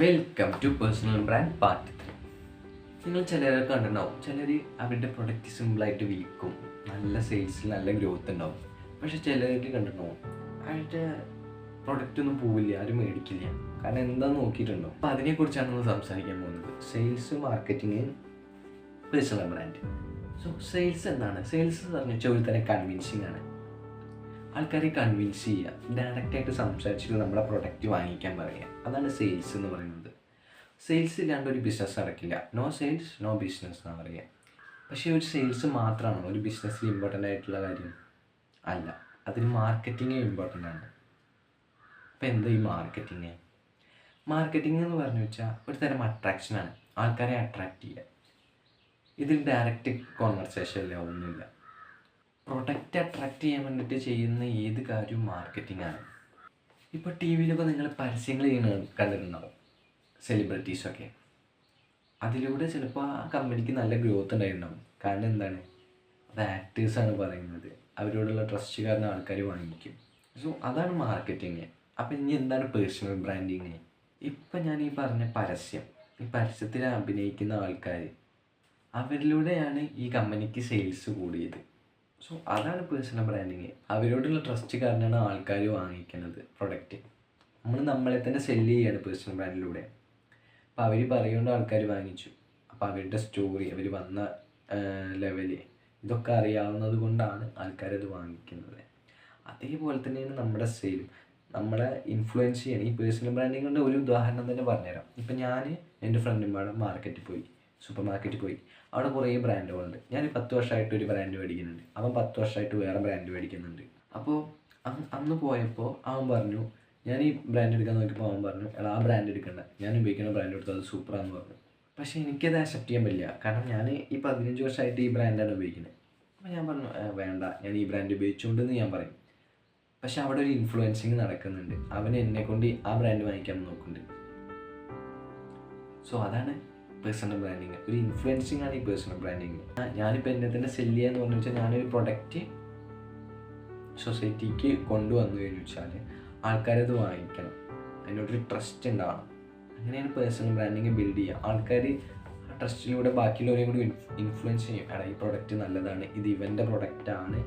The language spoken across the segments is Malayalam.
Welcome to personal brand part 3. നിങ്ങൾ ചിലരൊക്കെ കണ്ടിട്ടുണ്ടാവും, ചിലർ അവരുടെ പ്രൊഡക്റ്റ് സിമ്പിളായിട്ട് വിൽക്കും, നല്ല സെയിൽസിൽ നല്ല ഗ്രോത്ത് ഉണ്ടാവും. പക്ഷെ ചിലർക്ക് കണ്ടിട്ടുണ്ടാവും അവരുടെ പ്രൊഡക്റ്റ് ഒന്നും പോവില്ല, ആരും മേടിക്കില്ല. കാരണം എന്താണെന്ന് നോക്കിയിട്ടുണ്ടോ? അപ്പോൾ അതിനെക്കുറിച്ചാണ് നമ്മൾ സംസാരിക്കാൻ പോകുന്നത്. Sales, marketing, personal brand. So sales എന്താണ്? സെയിൽസ് എന്ന് പറഞ്ഞാൽ ഒരു തന്നെ കൺവിൻസിങ് ആണ്. ആൾക്കാരെ കൺവിൻസ് ചെയ്യുക, ഡയറക്റ്റായിട്ട് സംസാരിച്ചിട്ട് നമ്മുടെ പ്രൊഡക്റ്റ് വാങ്ങിക്കാൻ പറയുക. അതാണ് സെയിൽസ് എന്ന് പറയുന്നത്. സെയിൽസ് ഇല്ലാണ്ട് ഒരു ബിസിനസ് നടക്കില്ല. നോ സെയിൽസ് നോ ബിസിനസ് എന്നാണ് പറയുക. പക്ഷേ ഒരു സെയിൽസ് മാത്രമാണോ ഒരു ബിസിനസ്സിൽ ഇമ്പോർട്ടൻ്റ് ആയിട്ടുള്ള കാര്യം? അല്ല, അതിന് മാർക്കറ്റിംഗ് ഇമ്പോർട്ടൻ്റ് ആണ്. അപ്പോൾ എന്താ ഈ മാർക്കറ്റിംഗ്? മാർക്കറ്റിംഗ് എന്ന് പറഞ്ഞു വെച്ചാൽ ഒരു തരം അട്രാക്ഷനാണ്, ആൾക്കാരെ അട്രാക്റ്റ് ചെയ്യുക. ഇതിൽ ഡയറക്റ്റ് കോൺവെർസേഷനില്ല, ഒന്നുമില്ല. പ്രൊഡക്റ്റ് അട്രാക്റ്റ് ചെയ്യാൻ വേണ്ടിയിട്ട് ചെയ്യുന്ന ഏത് കാര്യവും മാർക്കറ്റിംഗ് ആണ്. ഇപ്പോൾ ടി വിയിലൊക്കെ നിങ്ങൾ പരസ്യങ്ങൾ കണ്ടിട്ടുണ്ടാവും, സെലിബ്രിറ്റീസൊക്കെ. അതിലൂടെ ചിലപ്പോൾ ആ കമ്പനിക്ക് നല്ല ഗ്രോത്ത് ഉണ്ടായിട്ടുണ്ടാവും. കാരണം എന്താണ്? അത് ആക്ടേഴ്സാണ് പറയുന്നത്, അവരോടുള്ള ട്രസ്റ്റ് കാരണം ആൾക്കാർ വാങ്ങിക്കും. സോ അതാണ് മാർക്കറ്റിംഗ്. അപ്പം ഇനി എന്താണ് പേഴ്സണൽ ബ്രാൻഡിങ്? ഇപ്പം ഞാൻ ഈ പറഞ്ഞ പരസ്യം, ഈ പരസ്യത്തിൽ അഭിനയിക്കുന്ന ആൾക്കാർ, അവരിലൂടെയാണ് ഈ കമ്പനിക്ക് സെയിൽസ് കൂടിയത്. സോ അതാണ് പേഴ്സണൽ ബ്രാൻഡിങ്. അവരോടുള്ള ട്രസ്റ്റ് കാരണമാണ് ആൾക്കാർ വാങ്ങിക്കുന്നത് പ്രൊഡക്റ്റ്. നമ്മളെ തന്നെ സെല്ല് ചെയ്യുകയാണ് പേഴ്സണൽ ബ്രാൻഡിലൂടെ. അപ്പോൾ അവർ പറയുകൊണ്ട് ആൾക്കാർ വാങ്ങിച്ചു. അപ്പോൾ അവരുടെ സ്റ്റോറി, അവർ വന്ന ലെവല്, ഇതൊക്കെ അറിയാവുന്നത് കൊണ്ടാണ് ആൾക്കാരത് വാങ്ങിക്കുന്നത്. അതേപോലെ തന്നെയാണ് നമ്മുടെ സെയിലും. നമ്മളെ ഇൻഫ്ലുവൻസ് ചെയ്യണം. ഈ പേഴ്സണൽ ബ്രാൻഡിങ്ങിൻ്റെ ഒരു ഉദാഹരണം തന്നെ പറഞ്ഞുതരാം. ഇപ്പം ഞാൻ എൻ്റെ ഫ്രണ്ടും മാർക്കറ്റിൽ പോയി, സൂപ്പർ മാർക്കറ്റിൽ പോയി. അവിടെ കുറേ ബ്രാൻഡുകളുണ്ട്. ഞാൻ 10 വർഷമായിട്ട് ഒരു ബ്രാൻഡ് മേടിക്കുന്നുണ്ട്, അവൻ 10 വർഷമായിട്ട് വേറെ ബ്രാൻഡ് മേടിക്കുന്നുണ്ട്. അപ്പോൾ അന്ന് പോയപ്പോൾ അവൻ പറഞ്ഞു, ഞാൻ ഈ ബ്രാൻഡ് എടുക്കാൻ നോക്കിയപ്പോൾ അവൻ പറഞ്ഞു, എടാ ആ ബ്രാൻഡ് എടുക്കണ്ട, ഞാൻ ഉപയോഗിക്കുന്ന ബ്രാൻഡ് എടുത്തത് അത് സൂപ്പറാന്ന് പറഞ്ഞു. പക്ഷേ എനിക്കത് അക്സെപ്റ്റ് ചെയ്യാൻ പറ്റില്ല. കാരണം ഞാൻ ഈ 15 വർഷമായിട്ട് ഈ ബ്രാൻഡാണ് ഉപയോഗിക്കുന്നത്. അപ്പോൾ ഞാൻ പറഞ്ഞു, വേണ്ട, ഞാൻ ഈ ബ്രാൻഡ് ഉപയോഗിച്ചുകൊണ്ടെന്ന് ഞാൻ പറയും. പക്ഷെ അവിടെ ഒരു ഇൻഫ്ലുവൻസിങ് നടക്കുന്നുണ്ട്. അവൻ എന്നെക്കൊണ്ട് ആ ബ്രാൻഡ് വാങ്ങിക്കാൻ നോക്കുന്നുണ്ട്. സോ അതാണ് പേഴ്സണൽ ബ്രാൻഡിങ്. ഒരു ഇൻഫ്ലുവൻസിങ് ആണ് ഈ പേഴ്സണൽ ബ്രാൻഡിങ്. ഞാനിപ്പോൾ എന്നെ തന്നെ സെല്ല് ചെയ്യാന്ന് പറഞ്ഞു വെച്ചാൽ, ഞാനൊരു പ്രൊഡക്റ്റ് സൊസൈറ്റിക്ക് കൊണ്ടുവന്നു കഴിഞ്ഞു വെച്ചാൽ ആൾക്കാരത് വാങ്ങിക്കണം, അതിനോടൊരു ട്രസ്റ്റ് ഉണ്ടാവണം. അങ്ങനെയാണ് പേഴ്സണൽ ബ്രാൻഡിങ് ബിൽഡ് ചെയ്യുക. ആൾക്കാർ ആ ട്രസ്റ്റിലൂടെ ബാക്കിയുള്ളവരെയും കൂടി ഇൻഫ്ലുവൻസ് ചെയ്യും. എടാ ഈ പ്രൊഡക്റ്റ് നല്ലതാണ്, ഇത് ഇവൻ്റെ പ്രൊഡക്റ്റാണ്.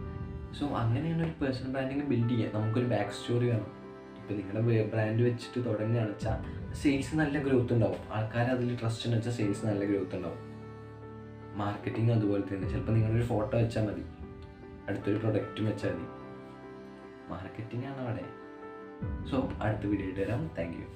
സോ അങ്ങനെയാണ് ഒരു പേഴ്സണൽ ബ്രാൻഡിങ് ബിൽഡ് ചെയ്യുക. നമുക്കൊരു ബാക്ക് സ്റ്റോറി വേണം. ഇപ്പോൾ നിങ്ങളുടെ ബ്രാൻഡ് വെച്ചിട്ട് തുടങ്ങുകയാണെന്ന് വെച്ചാൽ സെയിൽസ് നല്ല ഗ്രോത്ത് ഉണ്ടാവും. ആൾക്കാർ അതിൽ ട്രസ്റ്റ് എന്ന് വെച്ചാൽ സെയിൽസ് നല്ല ഗ്രോത്ത് ഉണ്ടാവും. മാർക്കറ്റിംഗ് അതുപോലെ തന്നെ. ചിലപ്പോൾ നിങ്ങളൊരു ഫോട്ടോ വെച്ചാൽ മതി, അടുത്തൊരു പ്രൊഡക്റ്റും വെച്ചാൽ മതി. മാർക്കറ്റിംഗ് ആണ് അവിടെ. സോ അടുത്ത വീഡിയോ ആയിട്ട് വരാം. Thank you.